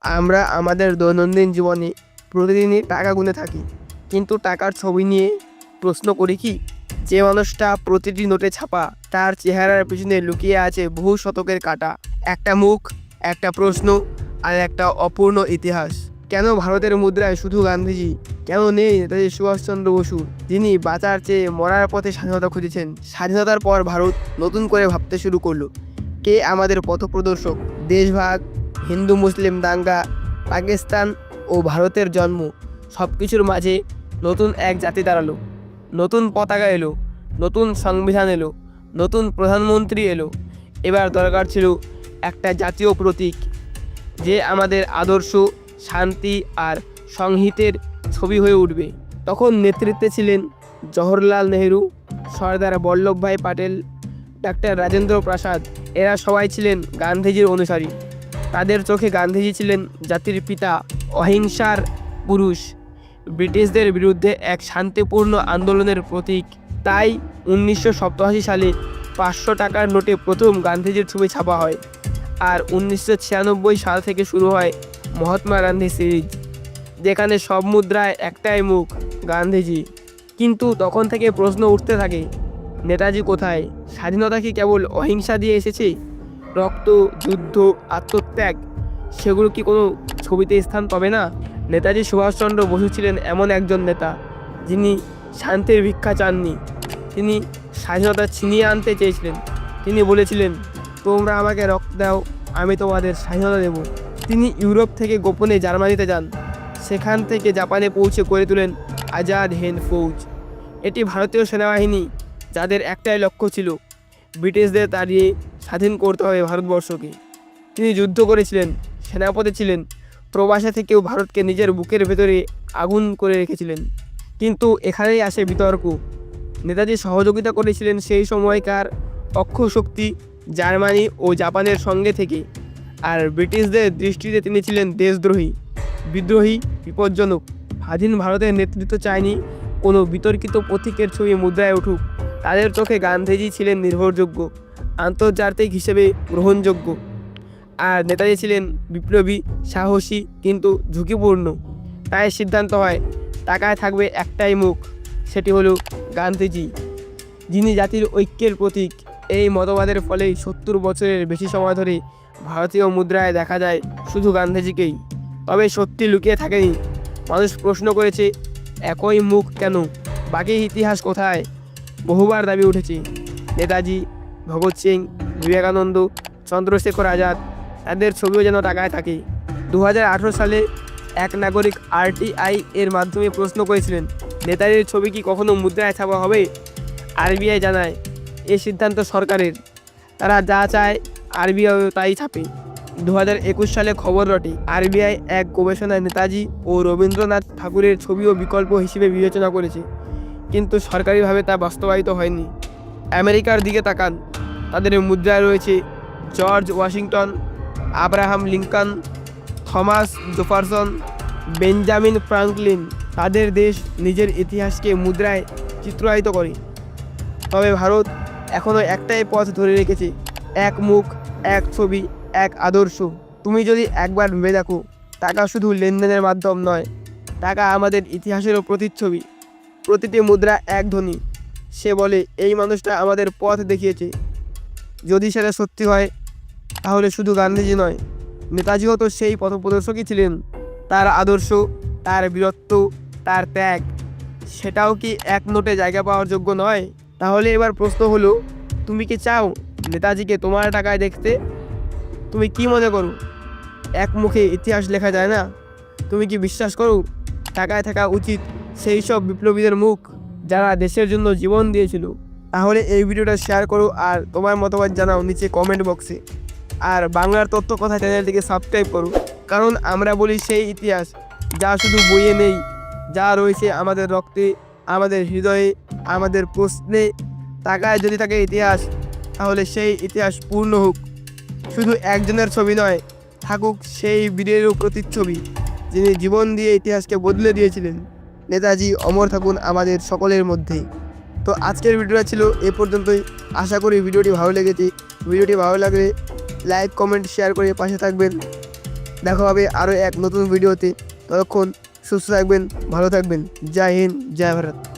আমরা আমাদের দৈনন্দিন জীবনে প্রতিদিনই টাকা গুনে থাকি, কিন্তু টাকার ছবি নিয়ে প্রশ্ন করি কি? যে মানুষটা প্রতিটি নোটে ছাপা, তার চেহারার পিছনে লুকিয়ে আছে বহু শতকের কাটা, একটা মুখ, একটা প্রশ্ন, আর একটা অপূর্ণ ইতিহাস। কেন ভারতের মুদ্রায় শুধু গান্ধীজি? কেন নেই নেতাজি সুভাষচন্দ্র বসু, যিনি বাঁচার চেয়ে মরার পথে স্বাধীনতা খুঁজেছেন? স্বাধীনতার পর ভারত নতুন করে ভাবতে শুরু করলো, কে আমাদের পথপ্রদর্শক? দেশভাগ, হিন্দু মুসলিম দাঙ্গা, পাকিস্তান ও ভারতের জন্ম, সব কিছুর মাঝে নতুন এক জাতি দাঁড়ালো। নতুন পতাকা এলো, নতুন সংবিধান এলো, নতুন প্রধানমন্ত্রী এলো। এবার দরকার ছিল একটা জাতীয় প্রতীক, যে আমাদের আদর্শ, শান্তি আর সংহিতের ছবি হয়ে উঠবে। তখন নেতৃত্বে ছিলেন জওহরলাল নেহেরু, সর্দার বল্লভভাই প্যাটেল, ডাক্তার রাজেন্দ্র প্রসাদ। এরা সবাই ছিলেন গান্ধীজির অনুসারী। তাদের চোখে গান্ধীজি ছিলেন জাতির পিতা, অহিংসার পুরুষ, ব্রিটিশদের বিরুদ্ধে এক শান্তিপূর্ণ আন্দোলনের প্রতীক। তাই 1987 সালে 500 টাকার নোটে প্রথম গান্ধীজির ছবি ছাপা হয়, আর 1996 সাল থেকে শুরু হয় মহাত্মা গান্ধী সিরিজ, যেখানে সব মুদ্রায় একটাই মুখ, গান্ধীজি। কিন্তু তখন থেকে প্রশ্ন উঠতে থাকে, নেতাজি কোথায়? স্বাধীনতা কি কেবল অহিংসা দিয়ে এসেছে? রক্ত, যুদ্ধ, আত্মত্যাগ, সেগুলো কি কোনো ছবিতে স্থান পাবে না? নেতাজি সুভাষচন্দ্র বসু ছিলেন এমন একজন নেতা, যিনি শান্তির ভিক্ষা চাননি। তিনি স্বাধীনতা ছিনিয়ে আনতে চেয়েছিলেন। তিনি বলেছিলেন, তোমরা আমাকে রক্ত দাও, আমি তোমাদের স্বাধীনতা দেব। তিনি ইউরোপ থেকে গোপনে জার্মানিতে যান, সেখান থেকে জাপানে পৌঁছে করে তোলেন আজাদ হিন্দ ফৌজ। এটি ভারতীয় সেনাবাহিনী, যাদের একটাই লক্ষ্য ছিল, ব্রিটিশদের তাড়িয়ে স্বাধীন করতে হবে ভারতবর্ষকে। তিনি যুদ্ধ করেছিলেন, সেনাপতি ছিলেন, প্রবাসে থেকেও ভারতকে নিজের বুকের ভেতরে আগুন করে রেখেছিলেন। কিন্তু এখানেই আসে বিতর্ক। নেতাজি সহযোগিতা করেছিলেন সেই সময়কার অক্ষশক্তি জার্মানি ও জাপানের সঙ্গে থেকে, আর ব্রিটিশদের দৃষ্টিতে তিনি ছিলেন দেশদ্রোহী, বিদ্রোহী, বিপজ্জনক। স্বাধীন ভারতের নেতৃত্ব চায়নি কোনো বিতর্কিত প্রতীকের ছবি মুদ্রায় উঠুক। তাদের চোখে গান্ধীজি ছিলেন নির্ভরযোগ্য, আন্তর্জাতিক হিসেবে গ্রহণযোগ্য, আর নেতাজি ছিলেন বিপ্লবী, সাহসী, কিন্তু ঝুঁকিপূর্ণ। তাই সিদ্ধান্ত হয়, টাকায় থাকবে একটাই মুখ, সেটি হলো গান্ধীজি, যিনি জাতির ঐক্যের প্রতীক। এই মতবাদের ফলেই 70 বছরের বেশি সময় ধরে ভারতীয় মুদ্রায় দেখা যায় শুধু গান্ধীজিকেই। তবে সত্যি লুকিয়ে থাকেনি। মানুষ প্রশ্ন করেছে, একই মুখ কেন? বাকি ইতিহাস কোথায়? বহুবার দাবি উঠেছে, নেতাজি, ভগৎ সিং, বিবেকানন্দ, চন্দ্রশেখর আজাদ, তাদের ছবিও যেন টাকায় থাকে। 2018 সালে এক নাগরিক RTI এর মাধ্যমে প্রশ্ন করেছিলেন, নেতাজির ছবি কি কখনো মুদ্রায় ছাপা হবে? RBI জানায়, এই সিদ্ধান্ত সরকারের। তারা যা চায় RBI তাই ছাপে। 2021 সালে খবর রটে, RBI এক গবেষণায় নেতাজি ও রবীন্দ্রনাথ ঠাকুরের ছবিও বিকল্প হিসেবে বিবেচনা করেছে, কিন্তু সরকারিভাবে তা বাস্তবায়িত হয়নি। আমেরিকার দিকে তাকান, তাদের মুদ্রায় রয়েছে George Washington, Abraham Lincoln, Thomas Jefferson, Benjamin Franklin. তাদের দেশ নিজের ইতিহাসকে মুদ্রায় চিত্রায়িত করে। তবে ভারত এখনও একটাই পথ ধরে রেখেছে, এক মুখ, এক ছবি, এক আদর্শ। তুমি যদি একবার ভেবে দেখো, টাকা শুধু লেনদেনের মাধ্যম নয়, টাকা আমাদের ইতিহাসেরও প্রতিচ্ছবি। প্রতিটি মুদ্রা এক ধ্বনি, সে বলে এই মানুষটা আমাদের পথ দেখিয়েছে। যদি সেটা সত্যি হয়, তাহলে শুধু গান্ধীজি নয়, নেতাজিও তো সেই পথপ্রদর্শকই ছিলেন। তার আদর্শ, তার বীরত্ব, তার ত্যাগ, সেটাও কি এক নোটে জায়গা পাওয়ার যোগ্য নয়? তাহলে এবার প্রশ্ন হলো, তুমি কি চাও নেতাজিকে তোমার টাকায় দেখতে? তুমি কি মনে করো, এক মুখে ইতিহাস লেখা যায় না? তুমি কি বিশ্বাস করো টাকায় থাকা উচিত সেই সব বিপ্লবীদের মুখ, যারা দেশের জন্য জীবন দিয়েছিল? তাহলে এই ভিডিওটা শেয়ার করো আর তোমার মতামত জানাও নিচে কমেন্ট বক্সে। আর বাংলার তথ্য কথা চ্যানেলটিকে সাবস্ক্রাইব করো, কারণ আমরা বলি সেই ইতিহাস যা শুধু বইয়ে নেই, যা রয়েছে আমাদের রক্তে, আমাদের হৃদয়ে, আমাদের প্রশ্নে। টাকায় যদি থাকে ইতিহাস, তাহলে সেই ইতিহাস পূর্ণ হোক। শুধু একজনের ছবি নয়, থাকুক সেই বীরেরও প্রতিচ্ছবি, যিনি জীবন দিয়ে ইতিহাসকে বদলে দিয়েছিলেন। নেতাজি অমর থাকুন আমাদের সকলের মধ্যে। তো আজকের ভিডিওটা ছিল এ পর্যন্তই। আশা করি ভিডিওটি ভালো লেগেছে। ভিডিওটি ভালো লাগলে লাইক, কমেন্ট, শেয়ার করে পাশে থাকবেন। দেখা হবে আরও এক নতুন ভিডিওতে। ততক্ষণ সুস্থ থাকবেন, ভালো থাকবেন। জয় হিন্দ, জয় ভারত।